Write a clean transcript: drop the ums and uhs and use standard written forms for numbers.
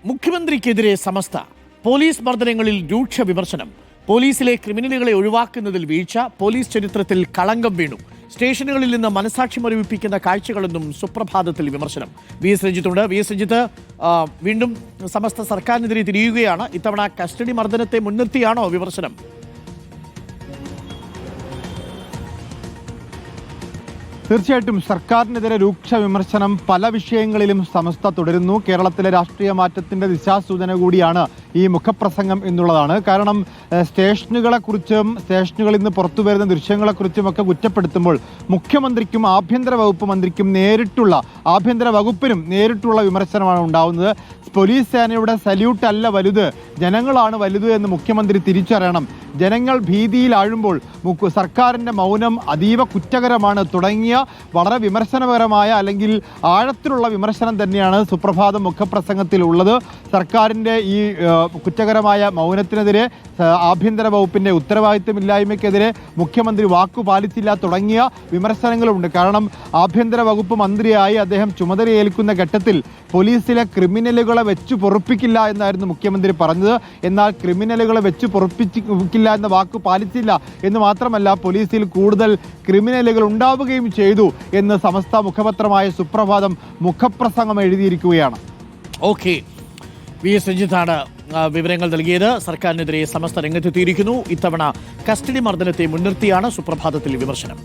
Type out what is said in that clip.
മുഖ്യമന്ത്രിക്കെതിരെ സമസ്ത പോലീസ് മർദ്ദനങ്ങളിൽ രൂക്ഷ വിമർശനം. പോലീസിലെ ക്രിമിനലുകളെ ഒഴിവാക്കുന്നതിൽ വീഴ്ച, പോലീസ് ചരിത്രത്തിൽ കളങ്കം വീണു. സ്റ്റേഷനുകളിൽ നിന്ന് മനസാക്ഷി മരവിപ്പിക്കുന്ന കാഴ്ചകളെന്നും സുപ്രഭാതത്തിൽ വിമർശനം. വി എസ് രഞ്ജിത്ത് വീണ്ടും സമസ്ത സർക്കാരിനെതിരെ തിരിയുകയാണ്. ഇത്തവണ കസ്റ്റഡി മർദ്ദനത്തെ മുൻനിർത്തിയാണോ വിമർശനം? തീർച്ചയായിട്ടും സർക്കാരിനെതിരെ രൂക്ഷ വിമർശനം പല വിഷയങ്ങളിലും സമസ്ത തുടരുന്നു. കേരളത്തിലെ രാഷ്ട്രീയ മാറ്റത്തിന്റെ ദിശാസൂചന കൂടിയാണ് ഈ മുഖപ്രസംഗം എന്നുള്ളതാണ്. കാരണം സ്റ്റേഷനുകളെക്കുറിച്ചും സ്റ്റേഷനുകളിൽ നിന്ന് പുറത്തു വരുന്ന ദൃശ്യങ്ങളെക്കുറിച്ചും ഒക്കെ കുറ്റപ്പെടുത്തുമ്പോൾ മുഖ്യമന്ത്രിക്കും ആഭ്യന്തര വകുപ്പ് മന്ത്രിക്കും ആഭ്യന്തര വകുപ്പിനും നേരിട്ടുള്ള വിമർശനമാണ് ഉണ്ടാവുന്നത്. പോലീസ് സേനയുടെ സല്യൂട്ട് അല്ല വലുത്, ജനങ്ങളാണ് വലുത് എന്ന് മുഖ്യമന്ത്രി തിരിച്ചറിയണം. ജനങ്ങൾ ഭീതിയിലാഴുമ്പോൾ സർക്കാരിൻ്റെ മൗനം അതീവ കുറ്റകരമാണ് തുടങ്ങിയ വളരെ വിമർശനപരമായ അല്ലെങ്കിൽ ആഴത്തിലുള്ള വിമർശനം തന്നെയാണ് സുപ്രഭാതം മുഖപ്രസംഗത്തിൽ ഉള്ളത്. സർക്കാരിൻ്റെ ഈ കുറ്റകരമായ മൗനത്തിനെതിരെ, ആഭ്യന്തര വകുപ്പിൻ്റെ ഉത്തരവാദിത്തമില്ലായ്മയ്ക്കെതിരെ മുഖ്യമന്ത്രി വാക്കുപാലിച്ചില്ല തുടങ്ങിയ വിമർശനങ്ങളുണ്ട്. കാരണം ആഭ്യന്തര വകുപ്പ് മന്ത്രിയായി അദ്ദേഹം ചുമതലയേൽക്കുന്ന ഘട്ടത്തിൽ പോലീസിലെ ക്രിമിനലുകളെ വെച്ച് പൊറുപ്പിക്കില്ല എന്നായിരുന്നു മുഖ്യമന്ത്രി പറഞ്ഞത്. എന്നാൽ ക്രിമിനലുകളെ വെച്ച് പൊറുപ്പിക്കില്ല എന്ന വാക്ക് പാലിച്ചില്ല എന്ന് മാത്രമല്ല, പോലീസിൽ കൂടുതൽ ക്രിമിനലുകൾ ഉണ്ടാവുകയും ചെയ്തു എന്ന് സമസ്ത മുഖപത്രമായ സുപ്രഭാതം മുഖപ്രസംഗം എഴുതിയിരിക്കുകയാണ്. ഓക്കെ, വി എസ് രഞ്ജിത്താണ് വിവരങ്ങൾ നൽകിയത്. സർക്കാരിനെതിരെ സമസ്ത രംഗത്തെത്തിയിരിക്കുന്നു. ഇത്തവണ കസ്റ്റഡി മർദ്ദനത്തെ മുൻനിർത്തിയാണ് സുപ്രഭാതത്തിൽ വിമർശനം.